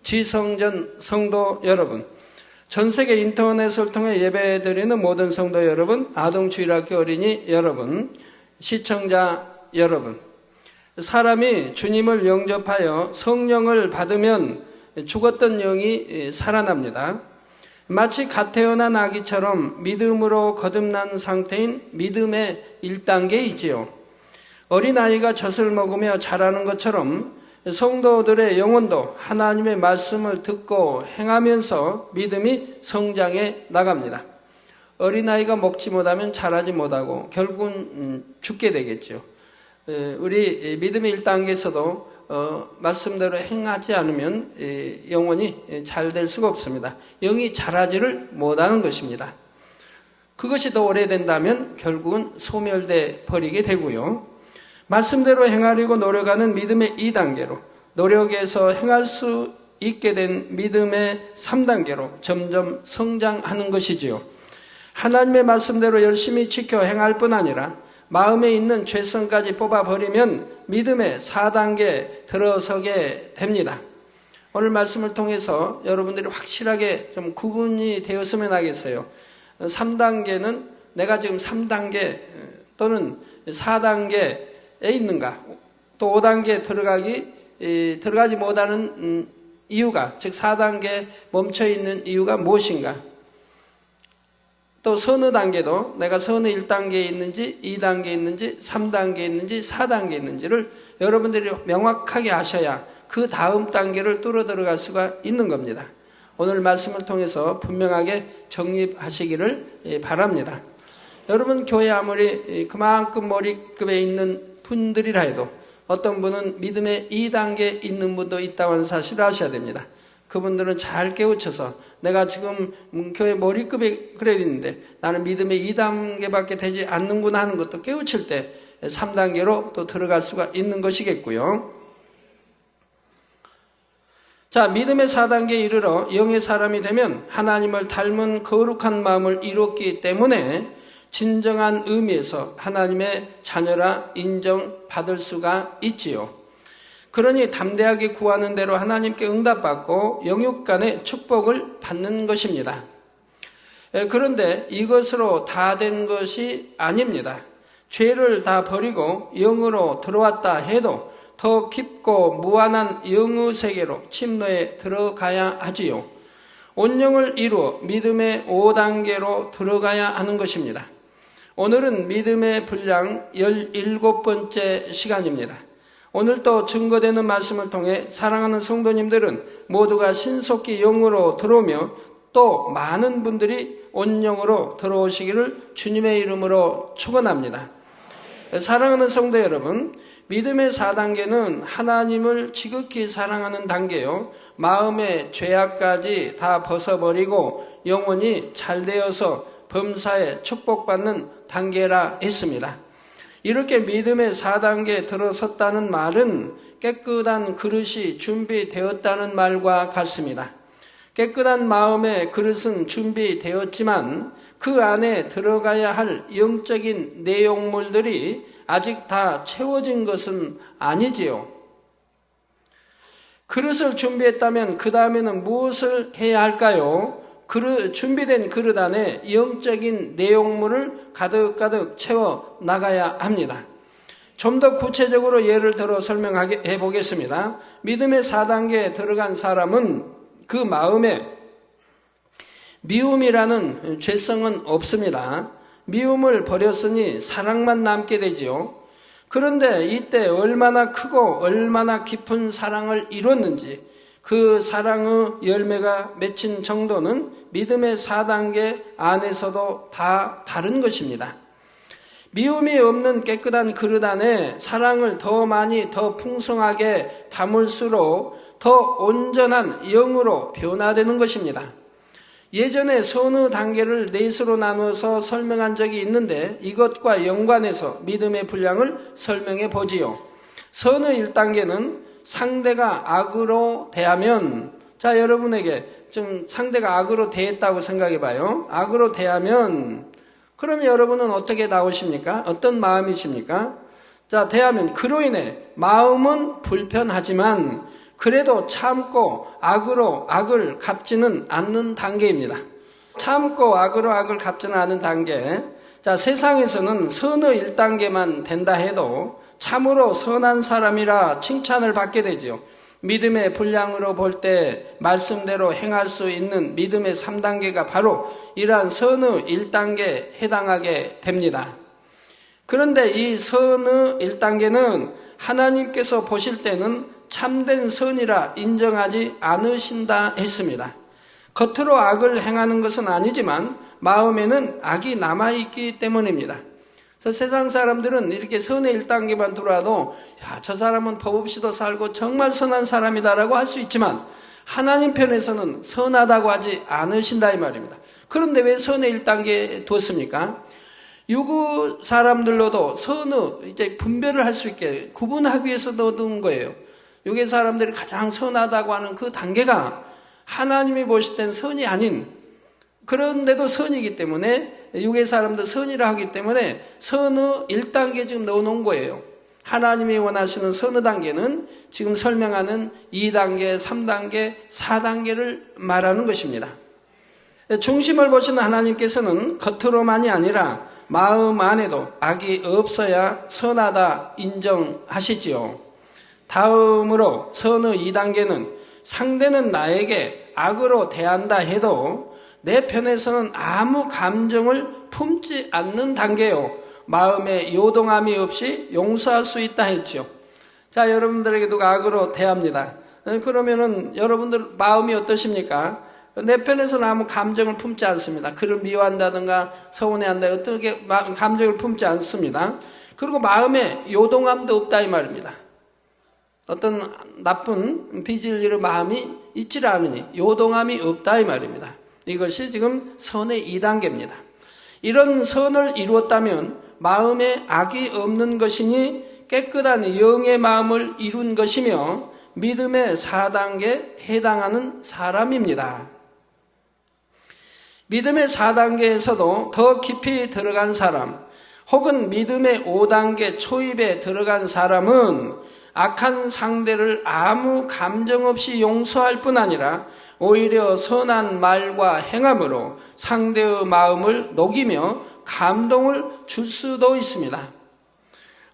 지성전 성도 여러분, 전 세계 인터넷을 통해 예배드리는 모든 성도 여러분, 아동주일학교 어린이 여러분, 시청자 여러분, 사람이 주님을 영접하여 성령을 받으면 죽었던 영이 살아납니다. 마치 갓 태어난 아기처럼 믿음으로 거듭난 상태인 믿음의 1단계이지요. 어린아이가 젖을 먹으며 자라는 것처럼 성도들의 영혼도 하나님의 말씀을 듣고 행하면서 믿음이 성장해 나갑니다. 어린아이가 먹지 못하면 자라지 못하고 결국은 죽게 되겠죠. 우리 믿음의 1단계에서도 말씀대로 행하지 않으면 영혼이 잘 될 수가 없습니다. 영이 자라지를 못하는 것입니다. 그것이 더 오래된다면 결국은 소멸돼 버리게 되고요. 말씀대로 행하려고 노력하는 믿음의 2단계로, 노력해서 행할 수 있게 된 믿음의 3단계로 점점 성장하는 것이지요. 하나님의 말씀대로 열심히 지켜 행할 뿐 아니라 마음에 있는 죄성까지 뽑아버리면 믿음의 4단계에 들어서게 됩니다. 오늘 말씀을 통해서 여러분들이 확실하게 좀 구분이 되었으면 하겠어요. 3단계는 내가 지금 3단계 또는 4단계에 있는가, 또 5단계에 들어가지 못하는 이유가, 즉 4단계에 멈춰있는 이유가 무엇인가, 또 선의 단계도 내가 선의 1단계에 있는지 2단계에 있는지 3단계에 있는지 4단계에 있는지를 여러분들이 명확하게 아셔야 그 다음 단계를 뚫어 들어갈 수가 있는 겁니다. 오늘 말씀을 통해서 분명하게 정립하시기를 바랍니다. 여러분 교회 아무리 그만큼 머리급에 있는 분들이라 해도 어떤 분은 믿음의 2단계에 있는 분도 있다고 하는 사실을 아셔야 됩니다. 그분들은 잘 깨우쳐서 내가 지금 교회 머리급에 그래 있는데 나는 믿음의 2단계밖에 되지 않는구나 하는 것도 깨우칠 때 3단계로 또 들어갈 수가 있는 것이겠고요. 자, 믿음의 4단계에 이르러 영의 사람이 되면 하나님을 닮은 거룩한 마음을 이뤘기 때문에 진정한 의미에서 하나님의 자녀라 인정받을 수가 있지요. 그러니 담대하게 구하는 대로 하나님께 응답받고 영육간의 축복을 받는 것입니다. 그런데 이것으로 다 된 것이 아닙니다. 죄를 다 버리고 영으로 들어왔다 해도 더 깊고 무한한 영의 세계로 침노에 들어가야 하지요. 온영을 이루어 믿음의 5단계로 들어가야 하는 것입니다. 오늘은 믿음의 분량 17번째 시간입니다. 오늘 또 증거되는 말씀을 통해 사랑하는 성도님들은 모두가 신속히 영으로 들어오며 또 많은 분들이 온영으로 들어오시기를 주님의 이름으로 축원합니다. 사랑하는 성도 여러분, 믿음의 4단계는 하나님을 지극히 사랑하는 단계요, 마음의 죄악까지 다 벗어버리고 영혼이 잘 되어서 범사에 축복받는 단계라 했습니다. 이렇게 믿음의 4단계에 들어섰다는 말은 깨끗한 그릇이 준비되었다는 말과 같습니다. 깨끗한 마음의 그릇은 준비되었지만 그 안에 들어가야 할 영적인 내용물들이 아직 다 채워진 것은 아니지요. 그릇을 준비했다면 그 다음에는 무엇을 해야 할까요? 준비된 그릇 안에 영적인 내용물을 가득가득 채워 나가야 합니다. 좀 더 구체적으로 예를 들어 설명해 보겠습니다. 믿음의 4단계에 들어간 사람은 그 마음에 미움이라는 죄성은 없습니다. 미움을 버렸으니 사랑만 남게 되지요. 그런데 이때 얼마나 크고 얼마나 깊은 사랑을 이뤘는지 그 사랑의 열매가 맺힌 정도는 믿음의 4단계 안에서도 다 다른 것입니다. 미움이 없는 깨끗한 그릇 안에 사랑을 더 많이 더 풍성하게 담을수록 더 온전한 영으로 변화되는 것입니다. 예전에 선의 단계를 넷으로 나누어서 설명한 적이 있는데 이것과 연관해서 믿음의 분량을 설명해 보지요. 선의 1단계는 상대가 악으로 대하면, 자, 여러분에게 좀 상대가 악으로 대했다고 생각해 봐요. 악으로 대하면, 그럼 여러분은 어떻게 나오십니까? 어떤 마음이십니까? 자, 대하면 그로 인해 마음은 불편하지만 그래도 참고 악으로 악을 갚지는 않는 단계입니다. 참고 악으로 악을 갚지는 않은 단계. 자, 세상에서는 선의 1단계만 된다 해도 참으로 선한 사람이라 칭찬을 받게 되지요. 믿음의 분량으로 볼 때 말씀대로 행할 수 있는 믿음의 3단계가 바로 이러한 선의 1단계에 해당하게 됩니다. 그런데 이 선의 1단계는 하나님께서 보실 때는 참된 선이라 인정하지 않으신다 했습니다. 겉으로 악을 행하는 것은 아니지만 마음에는 악이 남아있기 때문입니다. 그래서 세상 사람들은 이렇게 선의 1단계만 들어와도 야, 저 사람은 법 없이도 살고 정말 선한 사람이다라고 할 수 있지만 하나님 편에서는 선하다고 하지 않으신다 이 말입니다. 그런데 왜 선의 1단계에 두었습니까? 유구 사람들로도 선의 이제 분별을 할 수 있게 구분하기 위해서 넣은 거예요. 유괴 사람들이 가장 선하다고 하는 그 단계가 하나님이 보실 땐 선이 아닌, 그런데도 선이기 때문에 유괴 사람도 선이라 하기 때문에 선의 1단계 지금 넣어놓은 거예요. 하나님이 원하시는 선의 단계는 지금 설명하는 2단계, 3단계, 4단계를 말하는 것입니다. 중심을 보시는 하나님께서는 겉으로만이 아니라 마음 안에도 악이 없어야 선하다 인정하시지요. 다음으로 선의 2단계는 상대는 나에게 악으로 대한다 해도 내 편에서는 아무 감정을 품지 않는 단계요. 마음에 요동함이 없이 용서할 수 있다 했죠. 자, 여러분들에게 누가 악으로 대합니다. 그러면은 여러분들 마음이 어떠십니까? 내 편에서는 아무 감정을 품지 않습니다. 그를 미워한다든가 서운해한다 어떻게 감정을 품지 않습니다. 그리고 마음에 요동함도 없다 이 말입니다. 어떤 나쁜 빚을 잃은 마음이 있지 않으니 요동함이 없다 이 말입니다. 이것이 지금 선의 2단계입니다. 이런 선을 이루었다면 마음에 악이 없는 것이니 깨끗한 영의 마음을 이룬 것이며 믿음의 4단계에 해당하는 사람입니다. 믿음의 4단계에서도 더 깊이 들어간 사람, 혹은 믿음의 5단계 초입에 들어간 사람은 악한 상대를 아무 감정 없이 용서할 뿐 아니라 오히려 선한 말과 행함으로 상대의 마음을 녹이며 감동을 줄 수도 있습니다.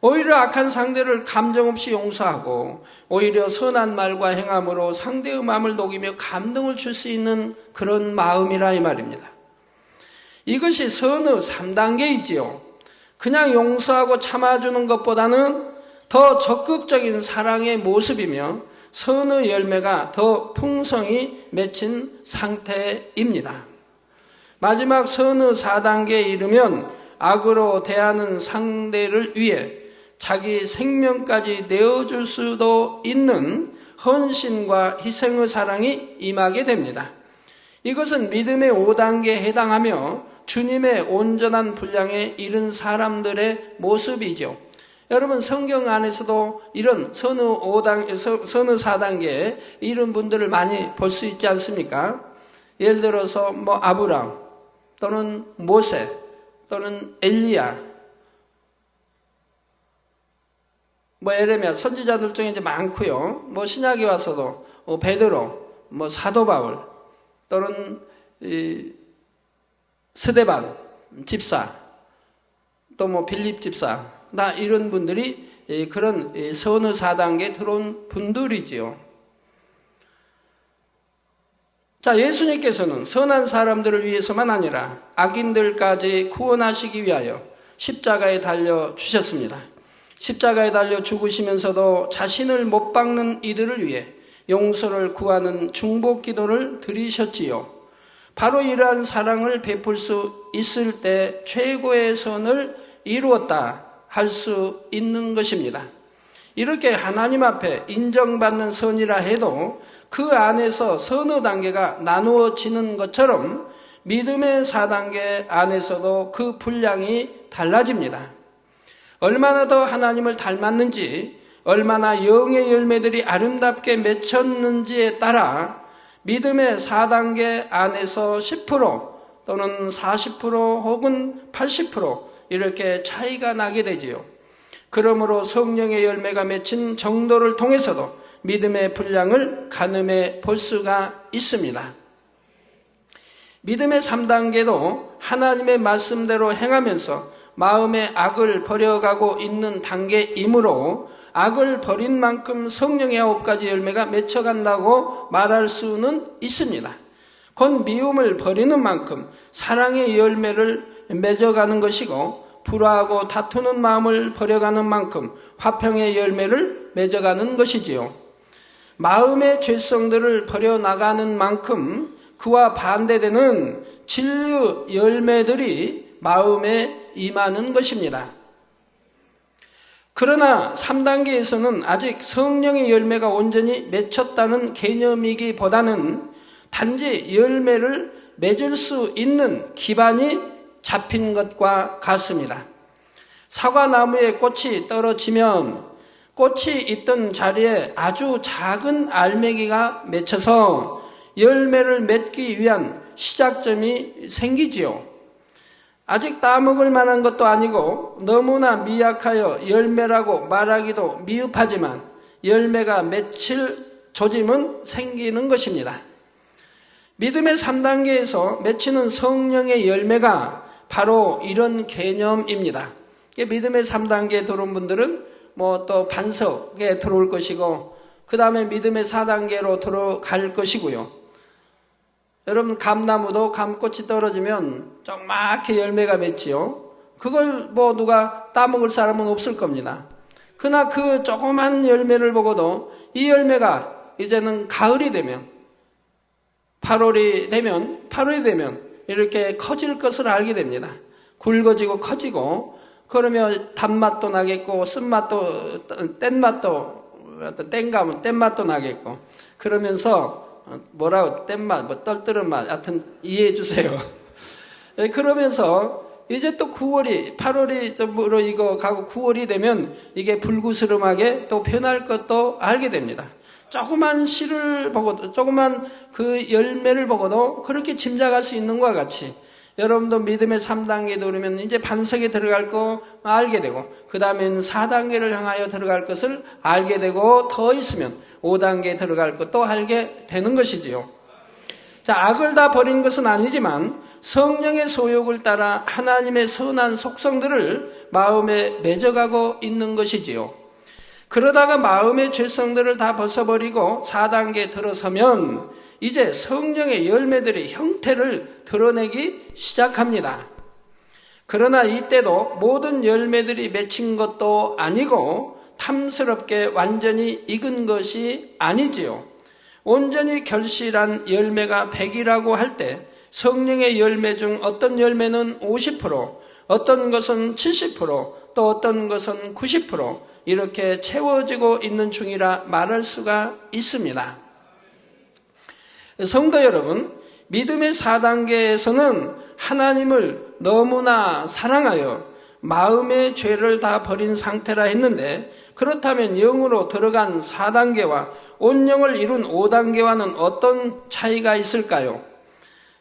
오히려 악한 상대를 감정 없이 용서하고 오히려 선한 말과 행함으로 상대의 마음을 녹이며 감동을 줄 수 있는 그런 마음이라 이 말입니다. 이것이 선의 3단계이지요. 그냥 용서하고 참아주는 것보다는 더 적극적인 사랑의 모습이며 선의 열매가 더 풍성히 맺힌 상태입니다. 마지막 선의 4단계에 이르면 악으로 대하는 상대를 위해 자기 생명까지 내어줄 수도 있는 헌신과 희생의 사랑이 임하게 됩니다. 이것은 믿음의 5단계에 해당하며 주님의 온전한 분량에 이른 사람들의 모습이죠. 여러분 성경 안에서도 이런 선의 4단계에 이런 분들을 많이 볼 수 있지 않습니까? 예를 들어서 아브람 또는 모세 또는 엘리야, 에레미야 선지자들 중에 이제 많고요. 신약에 와서도 베드로, 사도 바울 또는 스데반 집사 또 빌립 집사 나 이런 분들이 그런 선의 4단계에 들어온 분들이지요. 자, 예수님께서는 선한 사람들을 위해서만 아니라 악인들까지 구원하시기 위하여 십자가에 달려 주셨습니다. 십자가에 달려 죽으시면서도 자신을 못 박는 이들을 위해 용서를 구하는 중복 기도를 드리셨지요. 바로 이러한 사랑을 베풀 수 있을 때 최고의 선을 이루었다 할 수 있는 것입니다. 이렇게 하나님 앞에 인정받는 선이라 해도 그 안에서 선의 단계가 나누어지는 것처럼 믿음의 4단계 안에서도 그 분량이 달라집니다. 얼마나 더 하나님을 닮았는지, 얼마나 영의 열매들이 아름답게 맺혔는지에 따라 믿음의 4단계 안에서 10% 또는 40% 혹은 80% 이렇게 차이가 나게 되지요. 그러므로 성령의 열매가 맺힌 정도를 통해서도 믿음의 분량을 가늠해 볼 수가 있습니다. 믿음의 3단계도 하나님의 말씀대로 행하면서 마음의 악을 버려가고 있는 단계이므로 악을 버린 만큼 성령의 9가지 열매가 맺혀간다고 말할 수는 있습니다. 곧 미움을 버리는 만큼 사랑의 열매를 맺어가는 것이고, 불화하고 다투는 마음을 버려가는 만큼 화평의 열매를 맺어가는 것이지요. 마음의 죄성들을 버려나가는 만큼 그와 반대되는 진리의 열매들이 마음에 임하는 것입니다. 그러나 3단계에서는 아직 성령의 열매가 온전히 맺혔다는 개념이기보다는 단지 열매를 맺을 수 있는 기반이 잡힌 것과 같습니다. 사과나무에 꽃이 떨어지면 꽃이 있던 자리에 아주 작은 알맹이가 맺혀서 열매를 맺기 위한 시작점이 생기지요. 아직 따먹을 만한 것도 아니고 너무나 미약하여 열매라고 말하기도 미흡하지만 열매가 맺힐 조짐은 생기는 것입니다. 믿음의 3단계에서 맺히는 성령의 열매가 바로 이런 개념입니다. 믿음의 3단계에 들어온 분들은 또 반석에 들어올 것이고, 그 다음에 믿음의 4단계로 들어갈 것이고요. 여러분, 감나무도 감꽃이 떨어지면 조그맣게 열매가 맺지요. 그걸 누가 따먹을 사람은 없을 겁니다. 그러나 그 조그만 열매를 보고도 이 열매가 이제는 가을이 되면, 8월이 되면 이렇게 커질 것을 알게 됩니다. 굵어지고 커지고, 그러면 단맛도 나겠고, 쓴맛도, 뗀맛도 나겠고, 그러면서 뗀맛, 떨뜨는 맛, 하여튼 이해해 주세요. 그러면서 이제 또 8월이 좀으로 이거 가고 9월이 되면 이게 불구스름하게 또 변할 것도 알게 됩니다. 조그만 씨를 보고도, 조그만 그 열매를 보고도 그렇게 짐작할 수 있는 것과 같이 여러분도 믿음의 3단계에 오르면 이제 반석에 들어갈 거 알게 되고, 그 다음에는 4단계를 향하여 들어갈 것을 알게 되고, 더 있으면 5단계에 들어갈 것도 알게 되는 것이지요. 자, 악을 다 버린 것은 아니지만 성령의 소욕을 따라 하나님의 선한 속성들을 마음에 맺어가고 있는 것이지요. 그러다가 마음의 죄성들을 다 벗어버리고 4단계에 들어서면 이제 성령의 열매들이 형태를 드러내기 시작합니다. 그러나 이때도 모든 열매들이 맺힌 것도 아니고 탐스럽게 완전히 익은 것이 아니지요. 온전히 결실한 열매가 100이라고 할 때 성령의 열매 중 어떤 열매는 50%, 어떤 것은 70%, 또 어떤 것은 90% 이렇게 채워지고 있는 중이라 말할 수가 있습니다. 성도 여러분, 믿음의 4단계에서는 하나님을 너무나 사랑하여 마음의 죄를 다 버린 상태라 했는데, 그렇다면 영으로 들어간 4단계와 온영을 이룬 5단계와는 어떤 차이가 있을까요?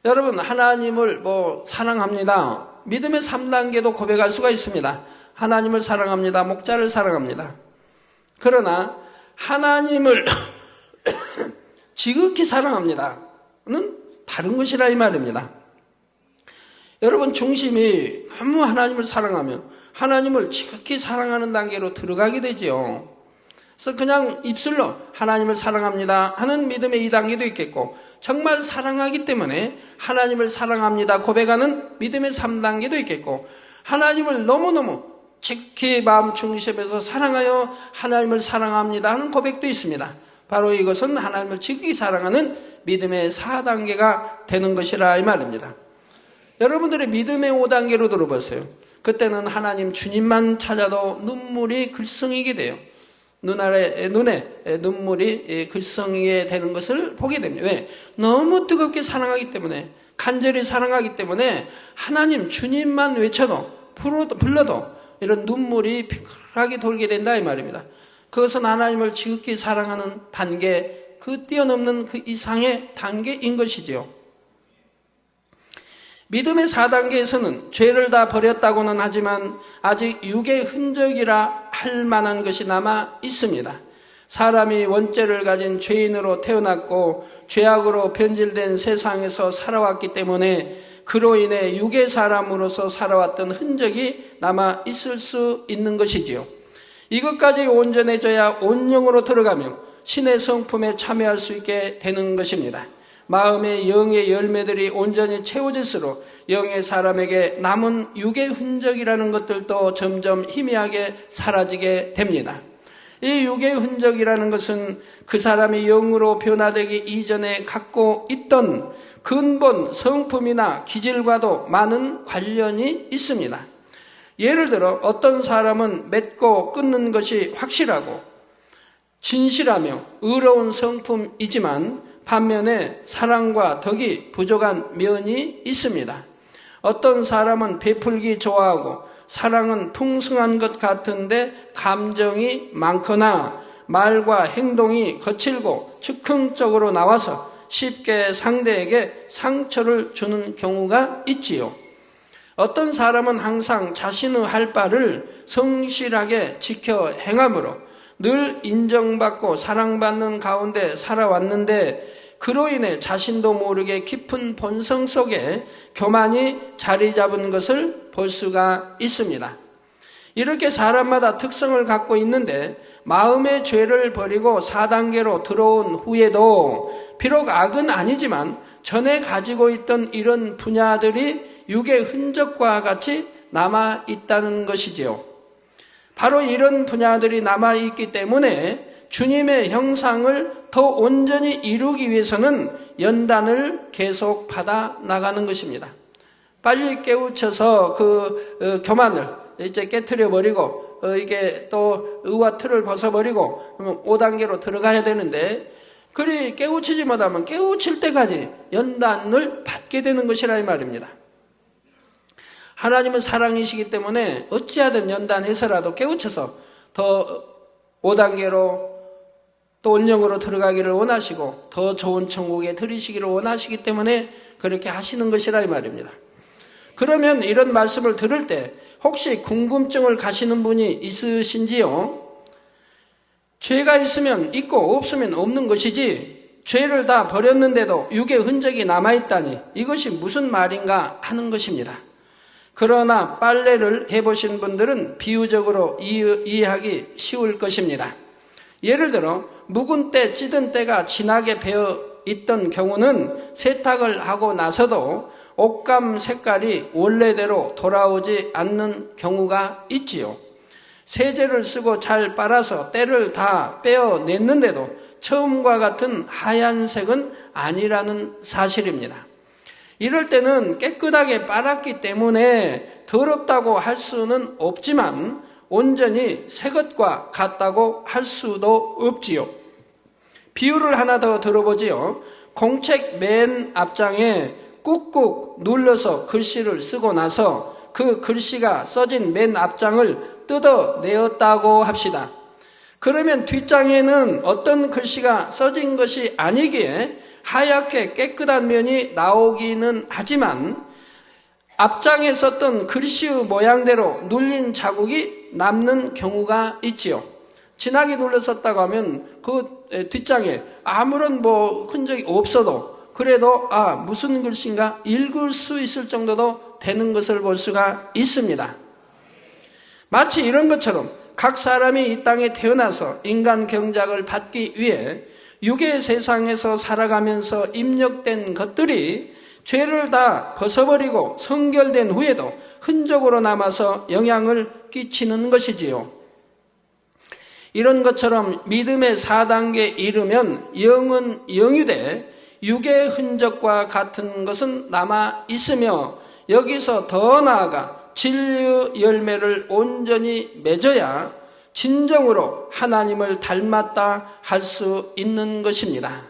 여러분, 하나님을 사랑합니다. 믿음의 3단계도 고백할 수가 있습니다. 하나님을 사랑합니다. 목자를 사랑합니다. 그러나 하나님을 지극히 사랑합니다는 다른 것이라 이 말입니다. 여러분, 중심이 너무 하나님을 사랑하면 하나님을 지극히 사랑하는 단계로 들어가게 되지요. 그래서 그냥 입술로 하나님을 사랑합니다 하는 믿음의 2단계도 있겠고, 정말 사랑하기 때문에 하나님을 사랑합니다 고백하는 믿음의 3단계도 있겠고, 하나님을 너무너무 지극히 마음 중심에서 사랑하여 하나님을 사랑합니다 하는 고백도 있습니다. 바로 이것은 하나님을 지극히 사랑하는 믿음의 4단계가 되는 것이라 이 말입니다. 여러분들의 믿음의 5단계로 들어보세요. 그때는 하나님 주님만 찾아도 눈물이 글썽이게 돼요. 눈에 눈물이 글썽이게 되는 것을 보게 됩니다. 왜? 너무 뜨겁게 사랑하기 때문에, 간절히 사랑하기 때문에 하나님 주님만 외쳐도 불러도 이런 눈물이 피클하게 돌게 된다 이 말입니다. 그것은 하나님을 지극히 사랑하는 단계, 그 뛰어넘는 그 이상의 단계인 것이지요. 믿음의 4단계에서는 죄를 다 버렸다고는 하지만 아직 육의 흔적이라 할 만한 것이 남아 있습니다. 사람이 원죄를 가진 죄인으로 태어났고 죄악으로 변질된 세상에서 살아왔기 때문에 그로 인해 육의 사람으로서 살아왔던 흔적이 남아 있을 수 있는 것이지요. 이것까지 온전해져야 온영으로 들어가며 신의 성품에 참여할 수 있게 되는 것입니다. 마음의 영의 열매들이 온전히 채워질수록 영의 사람에게 남은 육의 흔적이라는 것들도 점점 희미하게 사라지게 됩니다. 이 육의 흔적이라는 것은 그 사람이 영으로 변화되기 이전에 갖고 있던 근본 성품이나 기질과도 많은 관련이 있습니다. 예를 들어 어떤 사람은 맺고 끊는 것이 확실하고 진실하며 의로운 성품이지만 반면에 사랑과 덕이 부족한 면이 있습니다. 어떤 사람은 베풀기 좋아하고 사랑은 풍성한 것 같은데 감정이 많거나 말과 행동이 거칠고 즉흥적으로 나와서 쉽게 상대에게 상처를 주는 경우가 있지요. 어떤 사람은 항상 자신의 할 바를 성실하게 지켜 행함으로 늘 인정받고 사랑받는 가운데 살아왔는데 그로 인해 자신도 모르게 깊은 본성 속에 교만이 자리 잡은 것을 볼 수가 있습니다. 이렇게 사람마다 특성을 갖고 있는데 마음의 죄를 버리고 4단계로 들어온 후에도 비록 악은 아니지만 전에 가지고 있던 이런 분야들이 육의 흔적과 같이 남아 있다는 것이지요. 바로 이런 분야들이 남아 있기 때문에 주님의 형상을 더 온전히 이루기 위해서는 연단을 계속 받아 나가는 것입니다. 빨리 깨우쳐서 그 교만을 이제 깨트려 버리고 이게 또 의와 틀을 벗어버리고 5단계로 들어가야 되는데 그리 깨우치지 못하면 깨우칠 때까지 연단을 받게 되는 것이라 이 말입니다. 하나님은 사랑이시기 때문에 어찌하든 연단해서라도 깨우쳐서 더 5단계로 또 온영으로 들어가기를 원하시고 더 좋은 천국에 들이시기를 원하시기 때문에 그렇게 하시는 것이라 이 말입니다. 그러면 이런 말씀을 들을 때 혹시 궁금증을 가시는 분이 있으신지요? 죄가 있으면 있고 없으면 없는 것이지 죄를 다 버렸는데도 육의 흔적이 남아있다니 이것이 무슨 말인가 하는 것입니다. 그러나 빨래를 해보신 분들은 비유적으로 이해하기 쉬울 것입니다. 예를 들어 묵은 때 찌든 때가 진하게 배어 있던 경우는 세탁을 하고 나서도 옷감 색깔이 원래대로 돌아오지 않는 경우가 있지요. 세제를 쓰고 잘 빨아서 때를 다 빼어냈는데도 처음과 같은 하얀색은 아니라는 사실입니다. 이럴 때는 깨끗하게 빨았기 때문에 더럽다고 할 수는 없지만 온전히 새 것과 같다고 할 수도 없지요. 비유를 하나 더 들어보지요. 공책 맨 앞장에 꾹꾹 눌러서 글씨를 쓰고 나서 그 글씨가 써진 맨 앞장을 뜯어내었다고 합시다. 그러면 뒷장에는 어떤 글씨가 써진 것이 아니기에 하얗게 깨끗한 면이 나오기는 하지만 앞장에 썼던 글씨의 모양대로 눌린 자국이 남는 경우가 있지요. 진하게 눌렀었다고 하면 그 뒷장에 아무런 흔적이 없어도 그래도 무슨 글씨인가 읽을 수 있을 정도도 되는 것을 볼 수가 있습니다. 마치 이런 것처럼 각 사람이 이 땅에 태어나서 인간 경작을 받기 위해 육의 세상에서 살아가면서 입력된 것들이 죄를 다 벗어버리고 성결된 후에도 흔적으로 남아서 영향을 끼치는 것이지요. 이런 것처럼 믿음의 4단계에 이르면 영은 영유되 육의 흔적과 같은 것은 남아 있으며 여기서 더 나아가 진리의 열매를 온전히 맺어야 진정으로 하나님을 닮았다 할 수 있는 것입니다.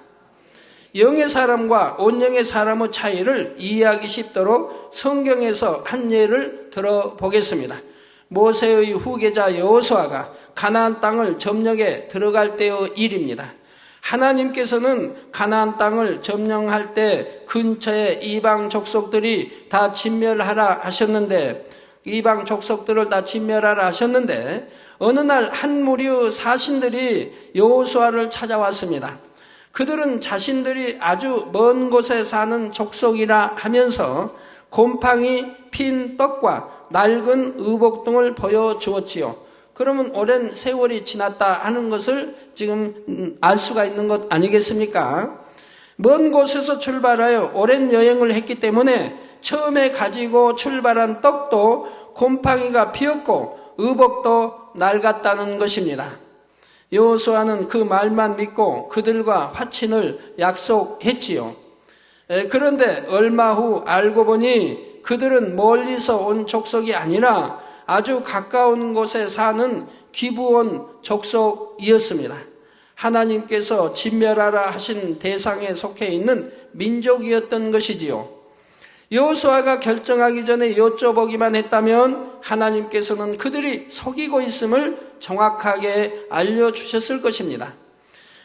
영의 사람과 온영의 사람의 차이를 이해하기 쉽도록 성경에서 한 예를 들어보겠습니다. 모세의 후계자 여호수아가 가나안 땅을 점령해 들어갈 때의 일입니다. 하나님께서는 가나안 땅을 점령할 때 근처에 이방 족속들이 다 진멸하라 하셨는데 어느 날 한 무리의 사신들이 여호수아를 찾아왔습니다. 그들은 자신들이 아주 먼 곳에 사는 족속이라 하면서 곰팡이 핀 떡과 낡은 의복 등을 보여주었지요. 그러면 오랜 세월이 지났다 하는 것을 지금 알 수가 있는 것 아니겠습니까? 먼 곳에서 출발하여 오랜 여행을 했기 때문에 처음에 가지고 출발한 떡도 곰팡이가 피었고 의복도 낡았다는 것입니다. 여호수아는 그 말만 믿고 그들과 화친을 약속했지요. 그런데 얼마 후 알고 보니 그들은 멀리서 온 족속이 아니라 아주 가까운 곳에 사는 기브온 족속이었습니다. 하나님께서 진멸하라 하신 대상에 속해 있는 민족이었던 것이지요. 여호수아가 결정하기 전에 여쭤보기만 했다면 하나님께서는 그들이 속이고 있음을 정확하게 알려주셨을 것입니다.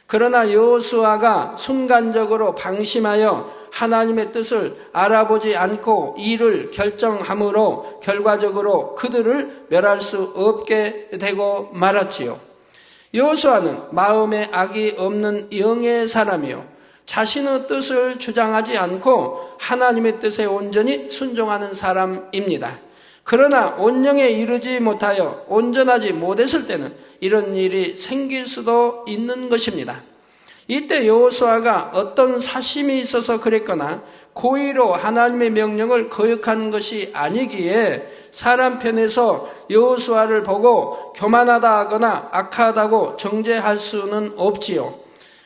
그러나 여호수아가 순간적으로 방심하여 하나님의 뜻을 알아보지 않고 일을 결정함으로 결과적으로 그들을 멸할 수 없게 되고 말았지요. 여호수아는 마음에 악이 없는 영의 사람이요, 자신의 뜻을 주장하지 않고 하나님의 뜻에 온전히 순종하는 사람입니다. 그러나 온영에 이르지 못하여 온전하지 못했을 때는 이런 일이 생길 수도 있는 것입니다. 이때 여호수아가 어떤 사심이 있어서 그랬거나 고의로 하나님의 명령을 거역한 것이 아니기에 사람 편에서 여호수아를 보고 교만하다 하거나 악하다고 정죄할 수는 없지요.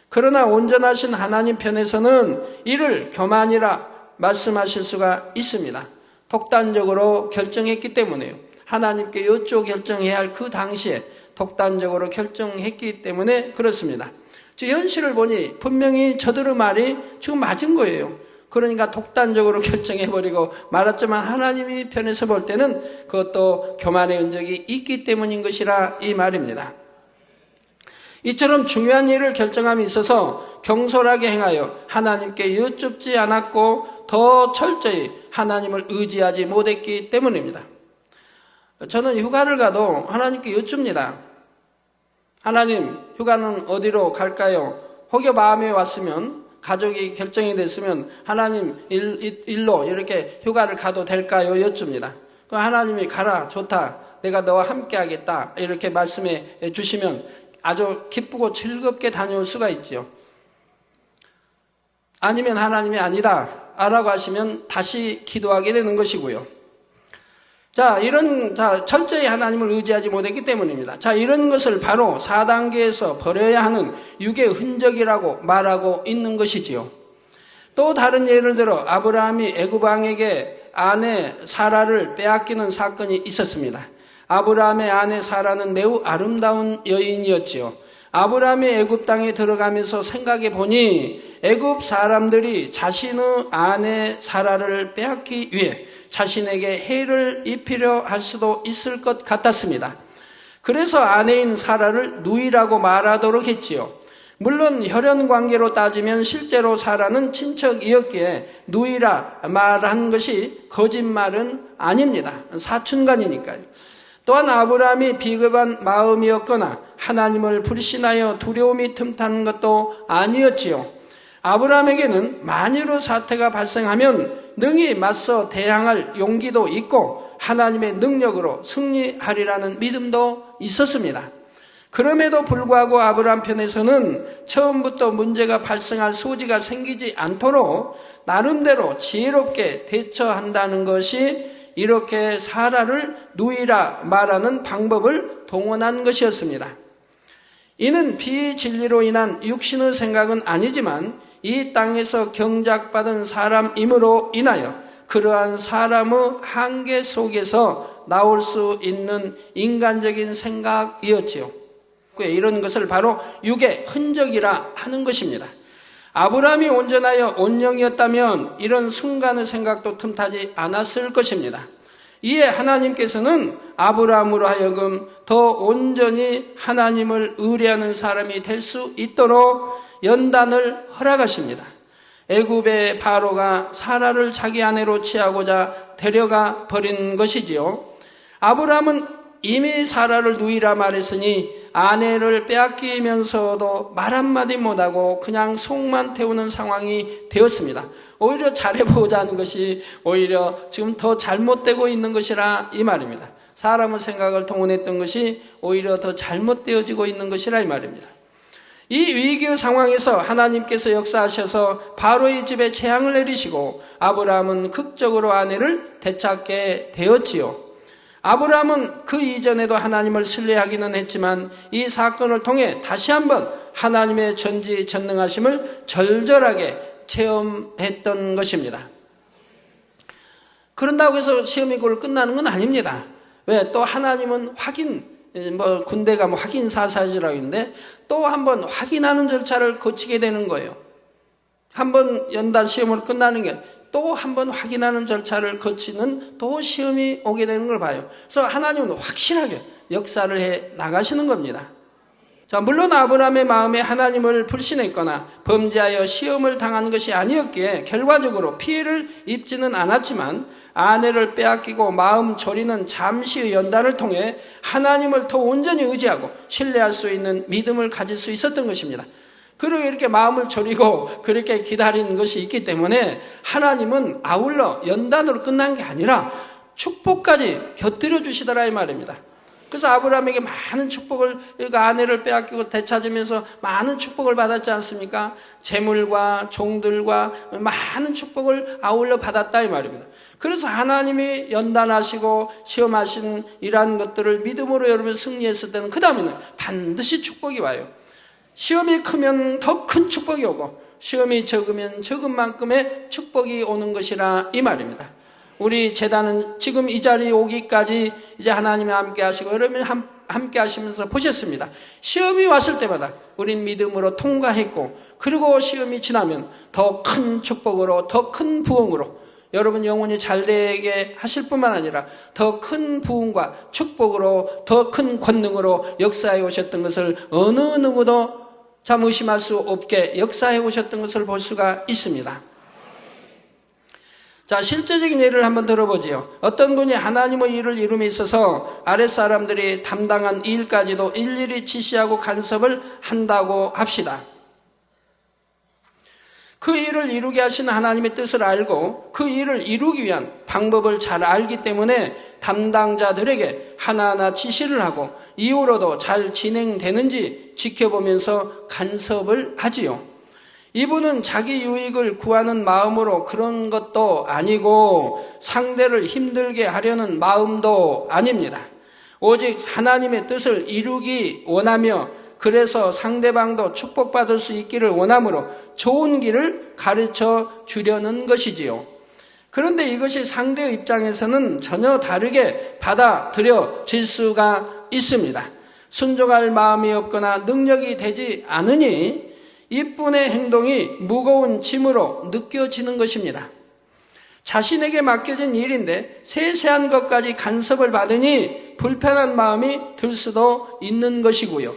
그러나 온전하신 하나님 편에서는 이를 교만이라 말씀하실 수가 있습니다. 독단적으로 결정했기 때문에요. 하나님께 여쭈어 결정해야 할 그 당시에 독단적으로 결정했기 때문에 그렇습니다. 현실을 보니 분명히 저들의 말이 지금 맞은 거예요. 그러니까 독단적으로 결정해버리고 말았지만 하나님이 편에서 볼 때는 그것도 교만의 흔적이 있기 때문인 것이라 이 말입니다. 이처럼 중요한 일을 결정함에 있어서 경솔하게 행하여 하나님께 여쭙지 않았고 더 철저히 하나님을 의지하지 못했기 때문입니다. 저는 휴가를 가도 하나님께 여쭙니다. 하나님, 휴가는 어디로 갈까요? 혹여 마음에 왔으면, 가족이 결정이 됐으면 하나님 일로 이렇게 휴가를 가도 될까요? 여쭙니다. 그럼 하나님이 가라, 좋다, 내가 너와 함께 하겠다 이렇게 말씀해 주시면 아주 기쁘고 즐겁게 다녀올 수가 있죠. 아니면 하나님이 아니다 라고 하시면 다시 기도하게 되는 것이고요. 철저히 하나님을 의지하지 못했기 때문입니다. 이런 것을 바로 4단계에서 버려야 하는 육의 흔적이라고 말하고 있는 것이지요. 또 다른 예를 들어 아브라함이 애굽 왕에게 아내 사라를 빼앗기는 사건이 있었습니다. 아브라함의 아내 사라는 매우 아름다운 여인이었지요. 아브라함이 애굽 땅에 들어가면서 생각해 보니 애굽 사람들이 자신의 아내 사라를 빼앗기 위해 자신에게 해를 입히려 할 수도 있을 것 같았습니다. 그래서 아내인 사라를 누이라고 말하도록 했지요. 물론 혈연 관계로 따지면 실제로 사라는 친척이었기에 누이라 말한 것이 거짓말은 아닙니다. 사촌간이니까요. 또한 아브라함이 비겁한 마음이었거나 하나님을 불신하여 두려움이 틈타는 것도 아니었지요. 아브라함에게는 만일의 사태가 발생하면 능히 맞서 대항할 용기도 있고 하나님의 능력으로 승리하리라는 믿음도 있었습니다. 그럼에도 불구하고 아브라함 편에서는 처음부터 문제가 발생할 소지가 생기지 않도록 나름대로 지혜롭게 대처한다는 것이 이렇게 사라를 누이라 말하는 방법을 동원한 것이었습니다. 이는 비진리로 인한 육신의 생각은 아니지만 이 땅에서 경작받은 사람이므로 인하여 그러한 사람의 한계 속에서 나올 수 있는 인간적인 생각이었지요. 이런 것을 바로 육의 흔적이라 하는 것입니다. 아브라함이 온전하여 온영이었다면 이런 순간의 생각도 틈타지 않았을 것입니다. 이에 하나님께서는 아브라함으로 하여금 더 온전히 하나님을 의뢰하는 사람이 될 수 있도록 연단을 허락하십니다. 애굽의 바로가 사라를 자기 아내로 취하고자 데려가 버린 것이지요. 아브라함은 이미 사라를 누이라 말했으니 아내를 빼앗기면서도 말 한마디 못하고 그냥 속만 태우는 상황이 되었습니다. 오히려 잘해보자는 것이 오히려 지금 더 잘못되고 있는 것이라 이 말입니다. 사람의 생각을 동원했던 것이 오히려 더 잘못되어지고 있는 것이라 이 말입니다. 이 위기의 상황에서 하나님께서 역사하셔서 바로의 집에 재앙을 내리시고 아브라함은 극적으로 아내를 되찾게 되었지요. 아브라함은 그 이전에도 하나님을 신뢰하기는 했지만 이 사건을 통해 다시 한번 하나님의 전지전능하심을 절절하게 체험했던 것입니다. 그런다고 해서 시험이 그걸 끝나는 건 아닙니다. 왜? 또 하나님은 군대 가면 확인 사살이라고 했는데 또 한번 확인하는 절차를 거치게 되는 거예요. 한번 연단 시험으로 끝나는 게 또 한번 확인하는 절차를 거치는 또 시험이 오게 되는 걸 봐요. 그래서 하나님은 확실하게 역사를 해 나가시는 겁니다. 자, 물론 아브라함의 마음에 하나님을 불신했거나 범죄하여 시험을 당한 것이 아니었기에 결과적으로 피해를 입지는 않았지만 아내를 빼앗기고 마음 졸이는 잠시의 연단을 통해 하나님을 더 온전히 의지하고 신뢰할 수 있는 믿음을 가질 수 있었던 것입니다. 그리고 이렇게 마음을 졸이고 그렇게 기다리는 것이 있기 때문에 하나님은 아울러 연단으로 끝난 게 아니라 축복까지 곁들여 주시더라 이 말입니다. 그래서 아브라함에게 많은 축복을, 그러니까 아내를 빼앗기고 되찾으면서 많은 축복을 받았지 않습니까? 재물과 종들과 많은 축복을 아울러 받았다 이 말입니다. 그래서 하나님이 연단하시고 시험하신 이러한 것들을 믿음으로 여러분 승리했을 때는 그 다음에는 반드시 축복이 와요. 시험이 크면 더 큰 축복이 오고 시험이 적으면 적은 만큼의 축복이 오는 것이라 이 말입니다. 우리 제단은 지금 이 자리에 오기까지 이제 하나님이 함께 하시고 여러분이 함께 하시면서 보셨습니다. 시험이 왔을 때마다 우린 믿음으로 통과했고 그리고 시험이 지나면 더 큰 축복으로 더 큰 부흥으로 여러분 영혼이 잘되게 하실 뿐만 아니라 더 큰 부흥과 축복으로 더 큰 권능으로 역사해 오셨던 것을 어느 누구도 참 의심할 수 없게 역사해 오셨던 것을 볼 수가 있습니다. 자, 실제적인 예를 한번 들어보지요. 어떤 분이 하나님의 일을 이룸에 있어서 아랫사람들이 담당한 일까지도 일일이 지시하고 간섭을 한다고 합시다. 그 일을 이루게 하신 하나님의 뜻을 알고 그 일을 이루기 위한 방법을 잘 알기 때문에 담당자들에게 하나하나 지시를 하고 이후로도 잘 진행되는지 지켜보면서 간섭을 하지요. 이분은 자기 유익을 구하는 마음으로 그런 것도 아니고 상대를 힘들게 하려는 마음도 아닙니다. 오직 하나님의 뜻을 이루기 원하며 그래서 상대방도 축복받을 수 있기를 원하므로 좋은 길을 가르쳐 주려는 것이지요. 그런데 이것이 상대의 입장에서는 전혀 다르게 받아들여질 수가 있습니다. 순종할 마음이 없거나 능력이 되지 않으니 이분의 행동이 무거운 짐으로 느껴지는 것입니다. 자신에게 맡겨진 일인데 세세한 것까지 간섭을 받으니 불편한 마음이 들 수도 있는 것이고요.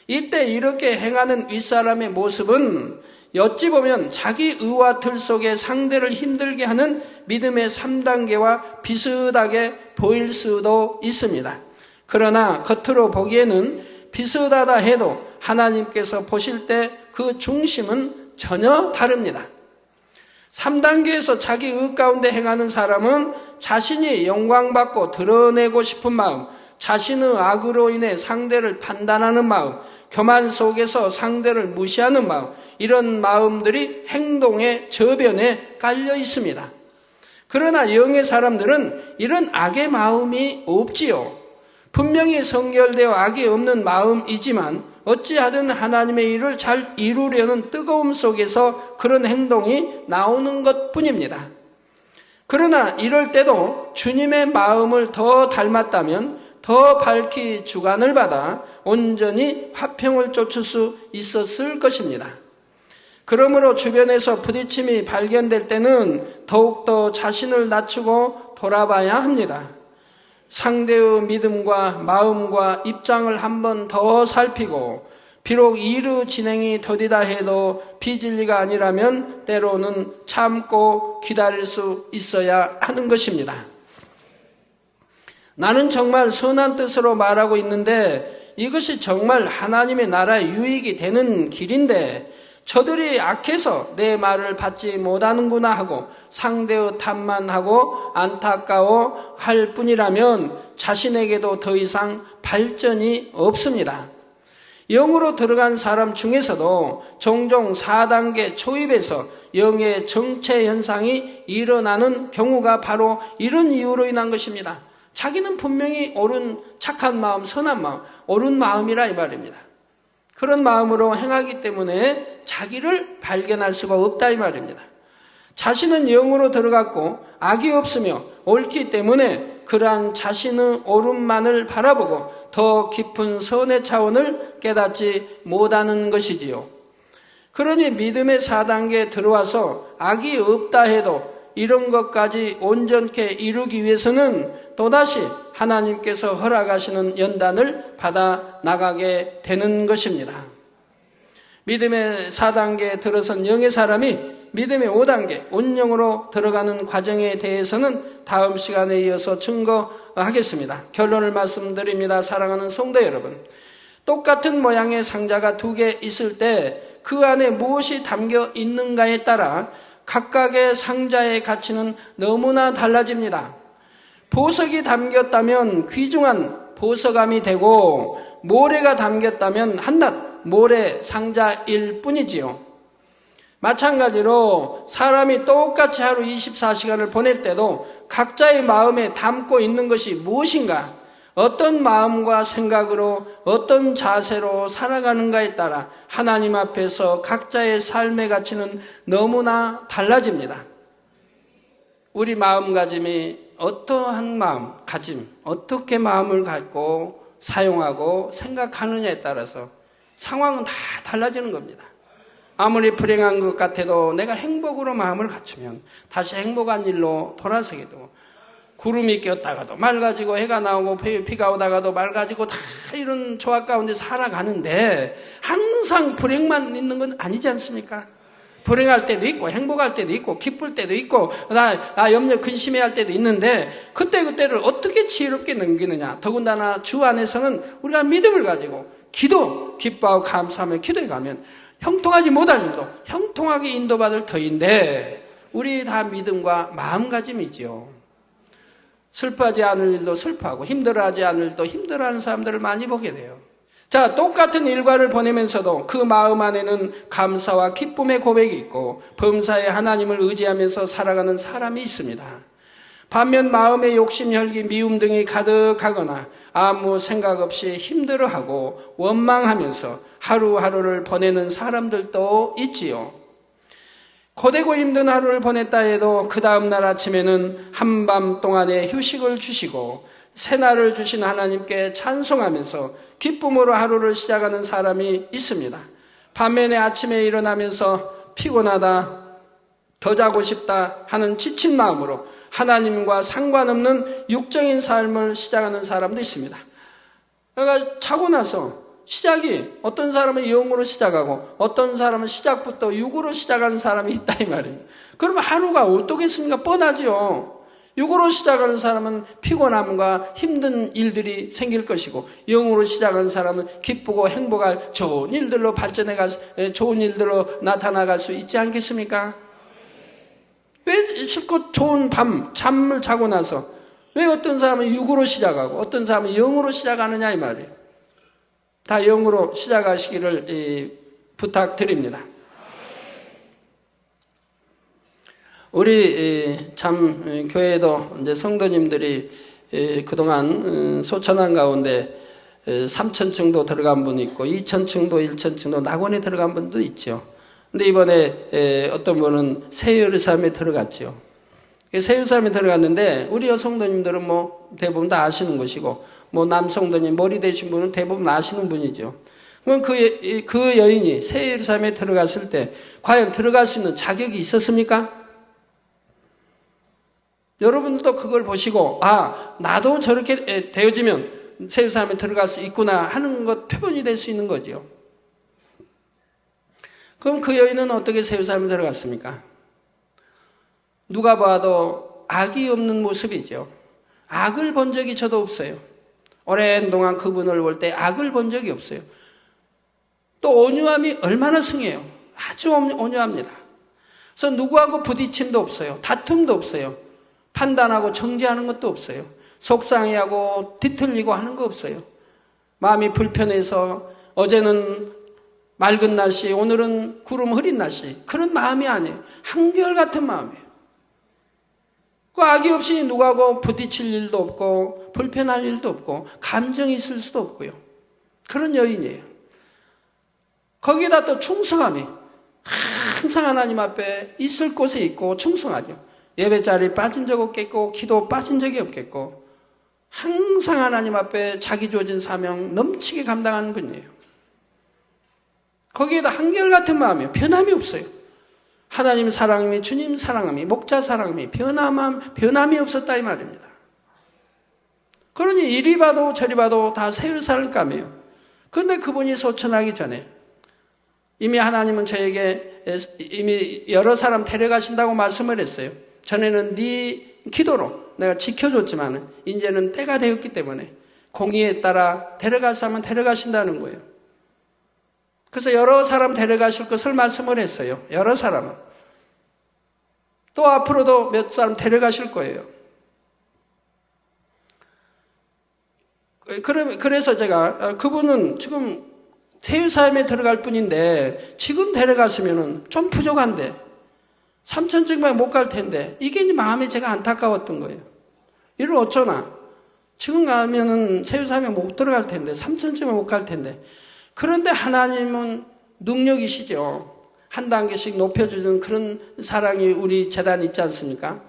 이때 이렇게 행하는 윗사람의 모습은 어찌 보면 자기 의와 틀 속에 상대를 힘들게 하는 믿음의 3단계와 비슷하게 보일 수도 있습니다. 그러나 겉으로 보기에는 비슷하다 해도 하나님께서 보실 때 그 중심은 전혀 다릅니다. 3단계에서 자기 의 가운데 행하는 사람은 자신이 영광받고 드러내고 싶은 마음, 자신의 악으로 인해 상대를 판단하는 마음, 교만 속에서 상대를 무시하는 마음, 이런 마음들이 행동의 저변에 깔려 있습니다. 그러나 영의 사람들은 이런 악의 마음이 없지요. 분명히 성결되어 악이 없는 마음이지만 어찌하든 하나님의 일을 잘 이루려는 뜨거움 속에서 그런 행동이 나오는 것뿐입니다. 그러나 이럴 때도 주님의 마음을 더 닮았다면 더 밝히 주관을 받아 온전히 화평을 쫓을 수 있었을 것입니다. 그러므로 주변에서 부딪힘이 발견될 때는 더욱더 자신을 낮추고 돌아봐야 합니다. 상대의 믿음과 마음과 입장을 한 번 더 살피고 비록 일의 진행이 더디다 해도 비진리가 아니라면 때로는 참고 기다릴 수 있어야 하는 것입니다. 나는 정말 선한 뜻으로 말하고 있는데 이것이 정말 하나님의 나라의 유익이 되는 길인데 저들이 악해서 내 말을 받지 못하는구나 하고 상대의 탓만 하고 안타까워 할 뿐이라면 자신에게도 더 이상 발전이 없습니다. 영으로 들어간 사람 중에서도 종종 4단계 초입에서 영의 정체 현상이 일어나는 경우가 바로 이런 이유로 인한 것입니다. 자기는 분명히 옳은 착한 마음, 선한 마음, 옳은 마음이라 이 말입니다. 그런 마음으로 행하기 때문에 자기를 발견할 수가 없다 이 말입니다. 자신은 영으로 들어갔고 악이 없으며 옳기 때문에 그러한 자신의 옳음만을 바라보고 더 깊은 선의 차원을 깨닫지 못하는 것이지요. 그러니 믿음의 4단계에 들어와서 악이 없다 해도 이런 것까지 온전케 이루기 위해서는 또다시 하나님께서 허락하시는 연단을 받아 나가게 되는 것입니다. 믿음의 4단계에 들어선 영의 사람이 믿음의 5단계 온영으로 들어가는 과정에 대해서는 다음 시간에 이어서 증거하겠습니다. 결론을 말씀드립니다. 사랑하는 성도 여러분, 똑같은 모양의 상자가 2개 있을 때 그 안에 무엇이 담겨 있는가에 따라 각각의 상자의 가치는 너무나 달라집니다. 보석이 담겼다면 귀중한 보석함이 되고 모래가 담겼다면 한낱 모래 상자일 뿐이지요. 마찬가지로 사람이 똑같이 하루 24시간을 보낼 때도 각자의 마음에 담고 있는 것이 무엇인가, 어떤 마음과 생각으로 어떤 자세로 살아가는가에 따라 하나님 앞에서 각자의 삶의 가치는 너무나 달라집니다. 우리 마음가짐이 어떠한 마음가짐, 어떻게 마음을 갖고 사용하고 생각하느냐에 따라서 상황은 다 달라지는 겁니다. 아무리 불행한 것 같아도 내가 행복으로 마음을 갖추면 다시 행복한 일로 돌아서게 되고, 구름이 꼈다가도 맑아지고 해가 나오고 비가 오다가도 맑아지고 다 이런 조합 가운데 살아가는데 항상 불행만 있는 건 아니지 않습니까? 불행할 때도 있고 행복할 때도 있고 기쁠 때도 있고 나 염려 근심해야 할 때도 있는데 그때를 어떻게 지혜롭게 넘기느냐. 더군다나 주 안에서는 우리가 믿음을 가지고 기뻐하고 감사하며 기도해 가면 형통하지 못할 일도 형통하게 인도받을 터인데 우리 다 믿음과 마음가짐이지요. 슬퍼하지 않을 일도 슬퍼하고 힘들어하지 않을 일도 힘들어하는 사람들을 많이 보게 돼요. 자, 똑같은 일과를 보내면서도 그 마음 안에는 감사와 기쁨의 고백이 있고 범사에 하나님을 의지하면서 살아가는 사람이 있습니다. 반면 마음의 욕심, 혈기, 미움 등이 가득하거나 아무 생각 없이 힘들어하고 원망하면서 하루하루를 보내는 사람들도 있지요. 고되고 힘든 하루를 보냈다 해도 그 다음날 아침에는 한밤 동안의 휴식을 주시고 새날을 주신 하나님께 찬송하면서 기쁨으로 하루를 시작하는 사람이 있습니다. 반면에 아침에 일어나면서 피곤하다, 더 자고 싶다 하는 지친 마음으로 하나님과 상관없는 육적인 삶을 시작하는 사람도 있습니다. 그러니까 자고 나서 시작이 어떤 사람은 영으로 시작하고 어떤 사람은 시작부터 육으로 시작하는 사람이 있다 이 말이에요. 그러면 하루가 어떻겠습니까? 뻔하죠. 육으로 시작하는 사람은 피곤함과 힘든 일들이 생길 것이고 영으로 시작하는 사람은 기쁘고 행복할 좋은 일들로 좋은 일들로 나타나갈 수 있지 않겠습니까? 왜 실컷 좋은 잠을 자고 나서 왜 어떤 사람은 육으로 시작하고 어떤 사람은 영으로 시작하느냐 이 말이에요. 다 영으로 시작하시기를 부탁드립니다. 우리 참 교회도 이제 성도님들이 그동안 소천한 가운데 3,000층도 들어간 분이 있고 2,000층도 1,000층도 낙원에 들어간 분도 있죠. 근데 이번에 어떤 분은 새 예루살렘에 들어갔죠. 새 예루살렘에 들어갔는데 우리 여성도님들은 뭐 대부분 다 아시는 것이고 뭐 남성도님 머리 되신 분은 대부분 아시는 분이죠. 그럼 그 여인이 새 예루살렘에 들어갔을 때 과연 들어갈 수 있는 자격이 있었습니까? 여러분들도 그걸 보시고 나도 저렇게 되어지면 새 예루살렘에 들어갈 수 있구나 하는 것 표본이 될 수 있는 거죠. 그럼 그 여인은 어떻게 새 예루살렘에 들어갔습니까? 누가 봐도 악이 없는 모습이죠. 악을 본 적이 저도 없어요. 오랜 동안 그분을 볼 때 악을 본 적이 없어요. 또 온유함이 얼마나 승해요. 아주 온유합니다. 그래서 누구하고 부딪힘도 없어요. 다툼도 없어요. 판단하고 정죄하는 것도 없어요. 속상해하고 뒤틀리고 하는 거 없어요. 마음이 불편해서 어제는 맑은 날씨, 오늘은 구름 흐린 날씨, 그런 마음이 아니에요. 한결같은 마음이에요. 그 악이 없이 누구하고 부딪힐 일도 없고 불편할 일도 없고 감정이 있을 수도 없고요. 그런 여인이에요. 거기에다 또 충성함이 항상 하나님 앞에 있을 곳에 있고 충성하죠. 예배 자리에 빠진 적 없겠고 기도 빠진 적이 없겠고 항상 하나님 앞에 자기 주어진 사명 넘치게 감당하는 분이에요. 거기에다 한결같은 마음이에요. 변함이 없어요. 하나님 사랑함이, 주님 사랑함이, 목자 사랑함이 변함이 없었다 이 말입니다. 그러니 이리 봐도 저리 봐도 다 새 의사를 까매요. 그런데 그분이 소천하기 전에 이미 하나님은 저에게 이미 여러 사람 데려가신다고 말씀을 했어요. 전에는 네 기도로 내가 지켜줬지만 이제는 때가 되었기 때문에 공의에 따라 데려갈 사람은 데려가신다는 거예요. 그래서 여러 사람 데려가실 것을 말씀을 했어요. 여러 사람은. 또 앞으로도 몇 사람 데려가실 거예요. 그래서 제가 그분은 지금 세유사임에 들어갈 뿐인데 지금 데려갔으면 좀 부족한데 3천쯤밖에 못 갈 텐데 이게 마음에 제가 안타까웠던 거예요. 이를 어쩌나 지금 가면은 세유사임에 못 들어갈 텐데 3천쯤에 못 갈 텐데 그런데 하나님은 능력이시죠. 한 단계씩 높여주는 그런 사랑이 우리 재단에 있지 않습니까?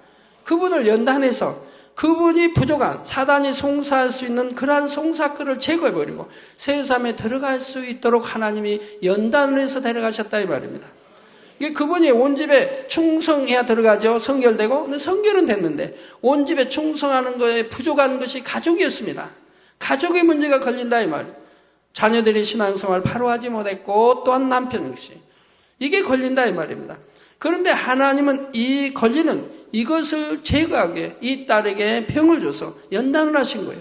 그분을 연단해서 그분이 부족한 사단이 송사할 수 있는 그러한 송사글을 제거해버리고 세유삼에 들어갈 수 있도록 하나님이 연단을 해서 데려가셨다 이 말입니다. 이게 그분이 온 집에 충성해야 들어가죠. 성결되고. 근데 성결은 됐는데 온 집에 충성하는 거에 부족한 것이 가족이었습니다. 가족의 문제가 걸린다 이 말이에요. 자녀들이 신앙생활 바로 하지 못했고 또한 남편 역시 이게 걸린다 이 말입니다. 그런데 하나님은 이 걸리는 이것을 제거하게 이 딸에게 병을 줘서 연단을 하신 거예요.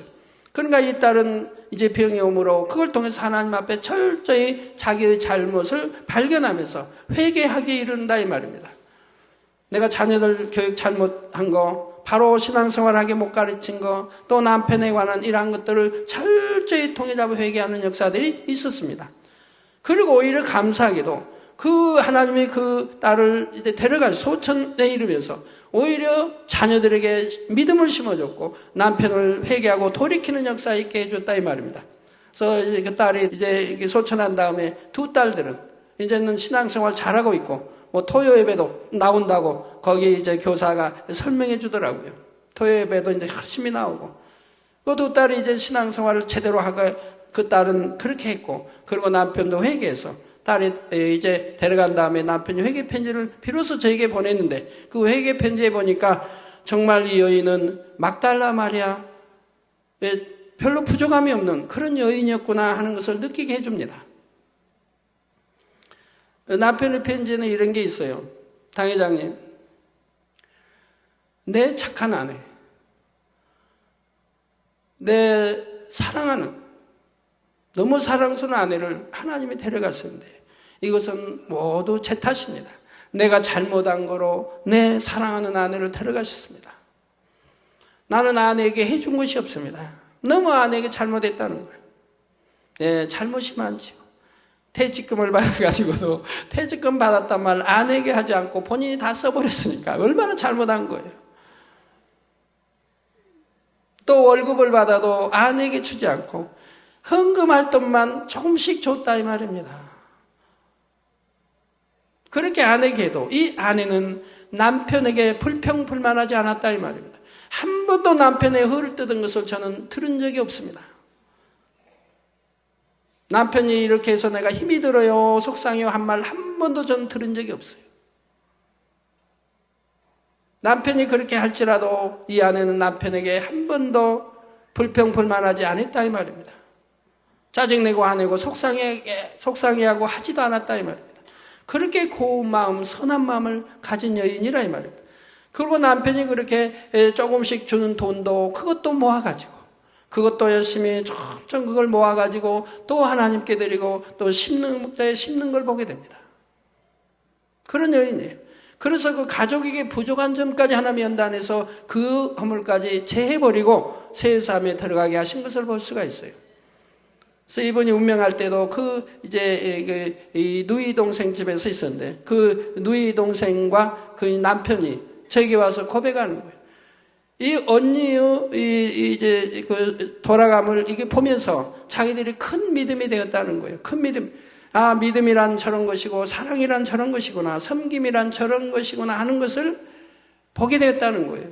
그러니까 이 딸은 이제 병이 오므로 그걸 통해서 하나님 앞에 철저히 자기의 잘못을 발견하면서 회개하기에 이른다 이 말입니다. 내가 자녀들 교육 잘못한 거, 바로 신앙생활하게 못 가르친 거, 또 남편에 관한 이러한 것들을 철저히 통일하고 회개하는 역사들이 있었습니다. 그리고 오히려 감사하게도 그 하나님이 그 딸을 이제 데려갈 소천에 이르면서 오히려 자녀들에게 믿음을 심어줬고 남편을 회개하고 돌이키는 역사 있게 해줬다 이 말입니다. 그래서 그 딸이 이제 소천한 다음에 두 딸들은 이제는 신앙생활 잘하고 있고 뭐 토요 예배도 나온다고 거기 이제 교사가 설명해 주더라고요. 토요 예배도 이제 열심히 나오고 그 두 딸이 이제 신앙생활을 제대로 하고 그 딸은 그렇게 했고 그리고 남편도 회개해서 딸이 이제 데려간 다음에 남편이 회개 편지를 비로소 저에게 보냈는데 그 회개 편지에 보니까 정말 이 여인은 막달라 마리아 별로 부족함이 없는 그런 여인이었구나 하는 것을 느끼게 해줍니다. 남편의 편지에는 이런 게 있어요. 당 회장님, 내 착한 아내, 내 사랑하는 너무 사랑스러운 아내를 하나님이 데려갔었는데 이것은 모두 제 탓입니다. 내가 잘못한 거로 내 사랑하는 아내를 데려가셨습니다. 나는 아내에게 해준 것이 없습니다. 너무 아내에게 잘못했다는 거예요. 네, 잘못이 많죠. 퇴직금을 받아가지고도 퇴직금 받았단 말 아내에게 하지 않고 본인이 다 써버렸으니까 얼마나 잘못한 거예요. 또 월급을 받아도 아내에게 주지 않고 헌금할 돈만 조금씩 줬다 이 말입니다. 그렇게 아내에게도 이 아내는 남편에게 불평불만하지 않았다 이 말입니다. 한 번도 남편의 허를 뜯은 것을 저는 들은 적이 없습니다. 남편이 이렇게 해서 내가 힘이 들어요, 속상해요 한 말 한 번도 저는 들은 적이 없어요. 남편이 그렇게 할지라도 이 아내는 남편에게 한 번도 불평불만하지 않았다 이 말입니다. 짜증내고 화내고 속상해하고 하지도 않았다 이 말입니다. 그렇게 고운 마음, 선한 마음을 가진 여인이라 이 말입니다. 그리고 남편이 그렇게 조금씩 주는 돈도 그것도 모아가지고, 그것도 열심히 점점 그걸 모아가지고 또 하나님께 드리고 또 목자에 심는 걸 보게 됩니다. 그런 여인이에요. 그래서 그 가족에게 부족한 점까지 하나님이 연단해서 그 허물까지 제해버리고 새 삶에 들어가게 하신 것을 볼 수가 있어요. 그래서 이분이 운명할 때도 이 누이 동생 집에서 있었는데, 그 누이 동생과 그 남편이 저에게 와서 고백하는 거예요. 이 언니의 돌아감을 이게 보면서 자기들이 큰 믿음이 되었다는 거예요. 큰 믿음. 아, 믿음이란 저런 것이고, 사랑이란 저런 것이구나, 섬김이란 저런 것이구나 하는 것을 보게 되었다는 거예요.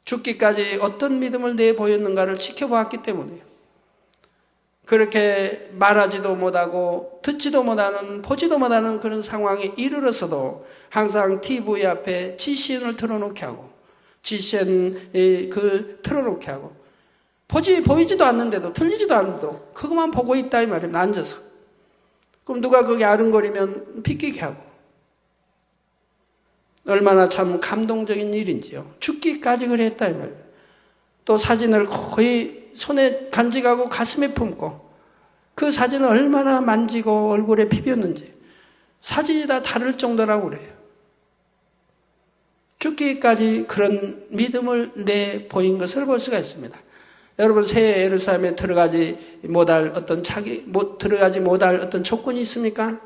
죽기까지 어떤 믿음을 내보였는가를 지켜보았기 때문에요. 그렇게 말하지도 못하고 듣지도 못하는, 보지도 못하는 그런 상황에 이르러서도 항상 TV 앞에 GCN을 틀어놓게 하고, GCN 틀어놓게 하고, 보이지도 않는데도, 들리지도 않는데도 그것만 보고 있다 이 말입니다. 앉아서. 그럼 누가 거기 아른거리면 비끼게 하고. 얼마나 참 감동적인 일인지요. 죽기까지 그랬다 이 말이에요. 또 사진을 거의 손에 간직하고 가슴에 품고, 그 사진을 얼마나 만지고 얼굴에 비볐는지 사진이 다 다를 정도라고 그래요. 죽기까지 그런 믿음을 내보인 것을 볼 수가 있습니다. 여러분, 새 예루살렘에 들어가지 못할 어떤 조건이 있습니까?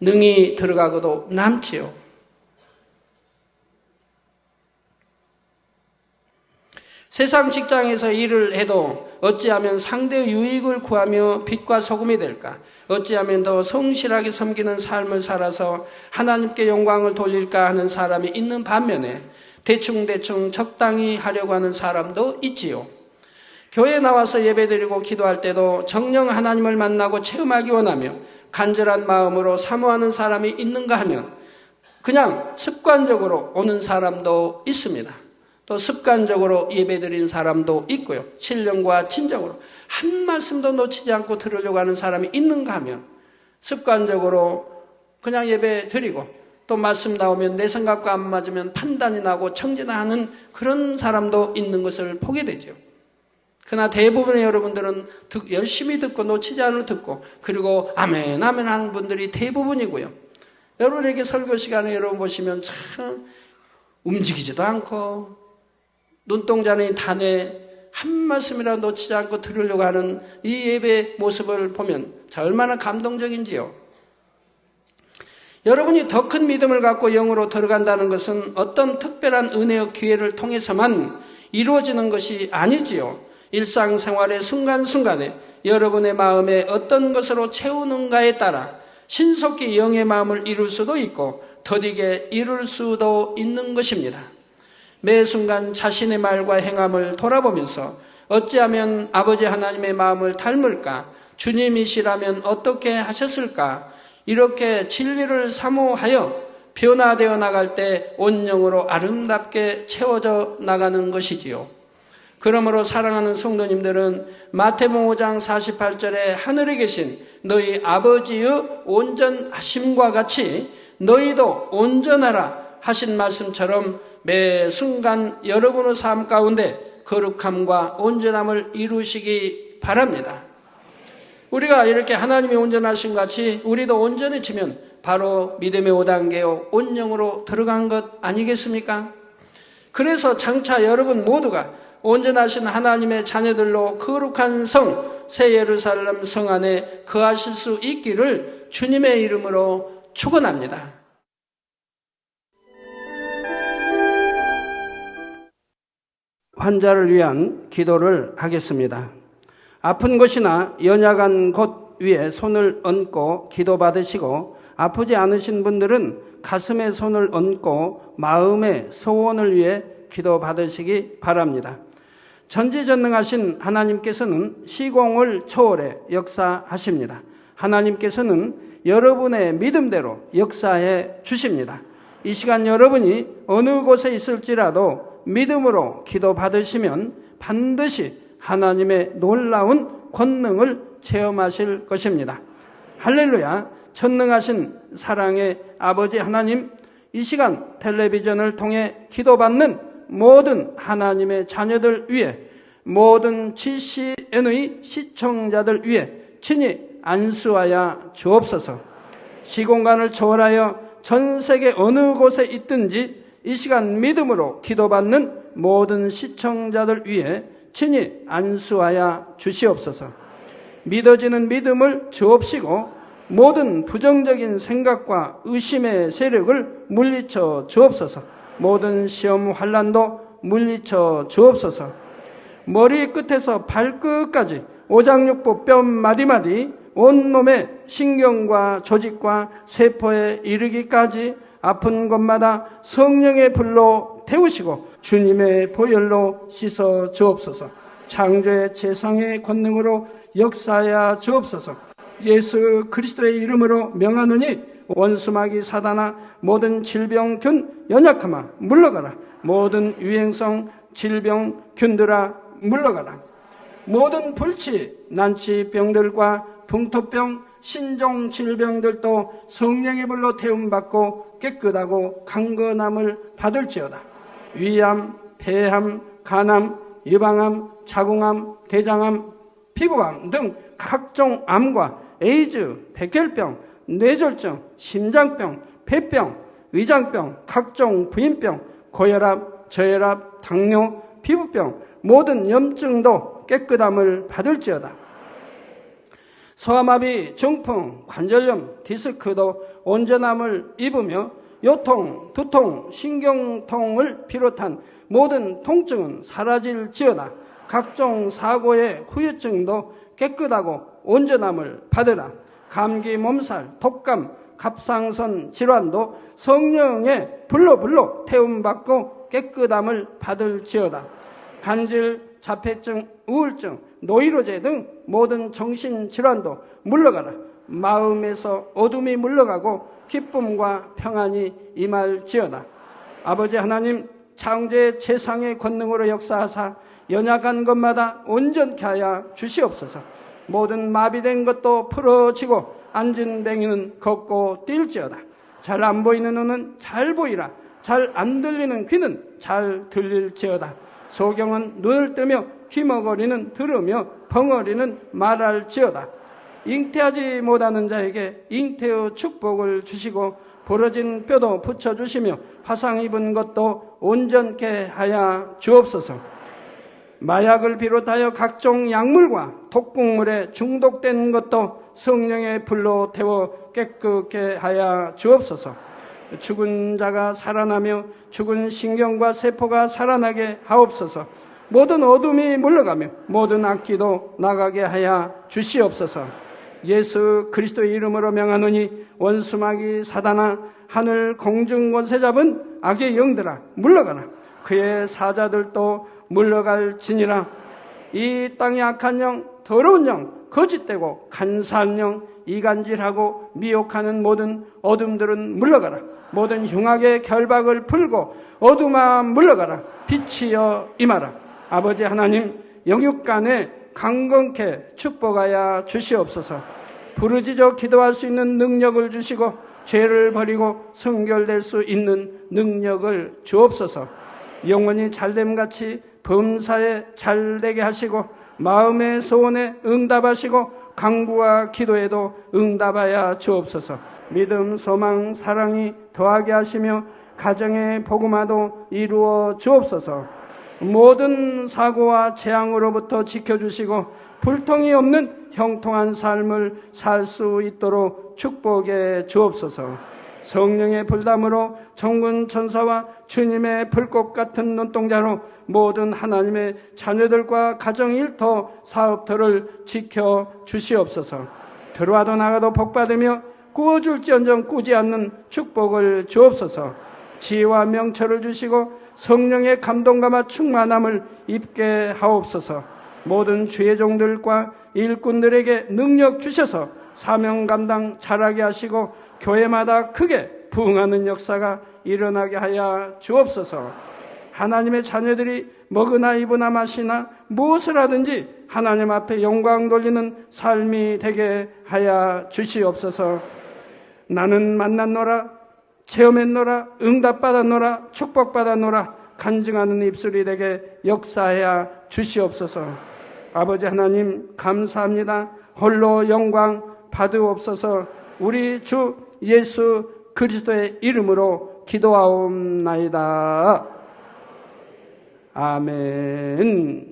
능히 들어가고도 남지요. 세상 직장에서 일을 해도 어찌하면 상대의 유익을 구하며 빛과 소금이 될까? 어찌하면 더 성실하게 섬기는 삶을 살아서 하나님께 영광을 돌릴까 하는 사람이 있는 반면에 대충 적당히 하려고 하는 사람도 있지요. 교회에 나와서 예배드리고 기도할 때도 정녕 하나님을 만나고 체험하기 원하며 간절한 마음으로 사모하는 사람이 있는가 하면 그냥 습관적으로 오는 사람도 있습니다. 또 습관적으로 예배드리는 사람도 있고요. 신령과 진정으로 한 말씀도 놓치지 않고 들으려고 하는 사람이 있는가 하면 습관적으로 그냥 예배 드리고 또 말씀 나오면 내 생각과 안 맞으면 판단이 나고 청진하는 그런 사람도 있는 것을 보게 되죠. 그러나 대부분의 여러분들은 열심히 듣고 놓치지 않고 듣고 그리고 아멘 아멘 하는 분들이 대부분이고요. 여러분에게 설교 시간에 여러분 보시면 참 움직이지도 않고 눈동자는 단에 한 말씀이라도 놓치지 않고 들으려고 하는 이 예배의 모습을 보면 얼마나 감동적인지요. 여러분이 더 큰 믿음을 갖고 영으로 들어간다는 것은 어떤 특별한 은혜의 기회를 통해서만 이루어지는 것이 아니지요. 일상생활의 순간순간에 여러분의 마음에 어떤 것으로 채우는가에 따라 신속히 영의 마음을 이룰 수도 있고 더디게 이룰 수도 있는 것입니다. 매 순간 자신의 말과 행함을 돌아보면서 어찌하면 아버지 하나님의 마음을 닮을까? 주님이시라면 어떻게 하셨을까? 이렇게 진리를 사모하여 변화되어 나갈 때 온 영으로 아름답게 채워져 나가는 것이지요. 그러므로 사랑하는 성도님들은 마태복음 5장 48절에 하늘에 계신 너희 아버지의 온전하심과 같이 너희도 온전하라 하신 말씀처럼 매 순간 여러분의 삶 가운데 거룩함과 온전함을 이루시기 바랍니다. 우리가 이렇게 하나님이 온전하신 같이 우리도 온전해지면 바로 믿음의 5단계요 온영으로 들어간 것 아니겠습니까? 그래서 장차 여러분 모두가 온전하신 하나님의 자녀들로 거룩한 성, 새 예루살렘 성 안에 거하실 수 있기를 주님의 이름으로 축원합니다. 환자를 위한 기도를 하겠습니다. 아픈 곳이나 연약한 곳 위에 손을 얹고 기도받으시고 아프지 않으신 분들은 가슴에 손을 얹고 마음의 소원을 위해 기도받으시기 바랍니다. 전지전능하신 하나님께서는 시공을 초월해 역사하십니다. 하나님께서는 여러분의 믿음대로 역사해 주십니다. 이 시간 여러분이 어느 곳에 있을지라도 믿음으로 기도받으시면 반드시 하나님의 놀라운 권능을 체험하실 것입니다. 할렐루야! 전능하신 사랑의 아버지 하나님, 이 시간 텔레비전을 통해 기도받는 모든 하나님의 자녀들 위해, 모든 GCN의 시청자들 위해 친히 안수하여 주옵소서. 시공간을 초월하여 전 세계 어느 곳에 있든지 이 시간 믿음으로 기도받는 모든 시청자들 위해 친히 안수하여 주시옵소서. 믿어지는 믿음을 주옵시고 모든 부정적인 생각과 의심의 세력을 물리쳐 주옵소서. 모든 시험 환난도 물리쳐 주옵소서. 머리 끝에서 발끝까지 오장육부 뼈 마디마디 온몸의 신경과 조직과 세포에 이르기까지 아픈 곳마다 성령의 불로 태우시고 주님의 보혈로 씻어 주옵소서. 창조의 재상의 권능으로 역사하여 주옵소서. 예수 그리스도의 이름으로 명하노니 원수마귀 사단아, 모든 질병균 연약함아 물러가라. 모든 유행성 질병균들아 물러가라. 모든 불치, 난치병들과 풍토병, 신종질병들도 성령의 불로 태움받고 깨끗하고 강건함을 받을지어다. 위암, 폐암, 간암, 유방암, 자궁암, 대장암, 피부암 등 각종 암과 에이즈, 백혈병, 뇌졸중, 심장병, 폐병, 위장병, 각종 부인병, 고혈압, 저혈압, 당뇨, 피부병, 모든 염증도 깨끗함을 받을지어다. 소아마비, 중풍, 관절염, 디스크도 온전함을 입으며 요통, 두통, 신경통을 비롯한 모든 통증은 사라질지어다. 각종 사고의 후유증도 깨끗하고 온전함을 받으라. 감기, 몸살, 독감, 갑상선 질환도 성령의 불로 태움받고 깨끗함을 받을지어다. 간질, 자폐증, 우울증, 노이로제 등 모든 정신질환도 물러가라. 마음에서 어둠이 물러가고 기쁨과 평안이 임할지어다. 아버지 하나님, 창조의 재상의 권능으로 역사하사 연약한 것마다 온전케 하여 주시옵소서. 모든 마비된 것도 풀어지고 앉은 뱅이는 걷고 뛸지어다. 잘 안 보이는 눈은 잘 보이라. 잘 안 들리는 귀는 잘 들릴지어다. 소경은 눈을 뜨며 귀머거리는 들으며 벙어리는 말할지어다. 잉태하지 못하는 자에게 잉태의 축복을 주시고 부러진 뼈도 붙여주시며 화상 입은 것도 온전케 하여 주옵소서. 마약을 비롯하여 각종 약물과 독극물에 중독된 것도 성령의 불로 태워 깨끗게 하여 주옵소서. 죽은 자가 살아나며 죽은 신경과 세포가 살아나게 하옵소서. 모든 어둠이 물러가며 모든 악기도 나가게 하여 주시옵소서. 예수 그리스도의 이름으로 명하노니 원수마귀 사단아, 하늘 공중 권세 잡은 악의 영들아 물러가라. 그의 사자들도 물러갈지니라. 이 땅의 악한 영, 더러운 영, 거짓되고 간사한 영, 이간질하고 미혹하는 모든 어둠들은 물러가라. 모든 흉악의 결박을 풀고 어둠아 물러가라. 빛이여 임하라. 아버지 하나님, 영육간에 강건케 축복하여 주시옵소서. 부르짖어 기도할 수 있는 능력을 주시고 죄를 버리고 성결될 수 있는 능력을 주옵소서. 영원히 잘됨같이 범사에 잘되게 하시고 마음의 소원에 응답하시고 간구와 기도에도 응답하여 주옵소서. 믿음, 소망, 사랑이 더하게 하시며 가정의 복음화도 이루어 주옵소서. 모든 사고와 재앙으로부터 지켜주시고 불통이 없는 형통한 삶을 살 수 있도록 축복해 주옵소서. 성령의 불담으로 천군 천사와 주님의 불꽃 같은 눈동자로 모든 하나님의 자녀들과 가정 일터 사업터를 지켜 주시옵소서. 들어와도 나가도 복받으며 구워줄지언정 꾸지 않는 축복을 주옵소서. 지혜와 명철을 주시고 성령의 감동감화 충만함을 입게 하옵소서. 모든 주의 종들과 일꾼들에게 능력 주셔서 사명 감당 잘하게 하시고 교회마다 크게 부흥하는 역사가 일어나게 하여 주옵소서. 하나님의 자녀들이 먹으나 입으나 마시나 무엇을 하든지 하나님 앞에 영광 돌리는 삶이 되게 하여 주시옵소서. 나는 만났노라. 체험했노라, 응답받았노라, 축복받았노라, 간증하는 입술이 되게 역사하여 주시옵소서. 아버지 하나님 감사합니다. 홀로 영광 받으옵소서. 우리 주 예수 그리스도의 이름으로 기도하옵나이다. 아멘.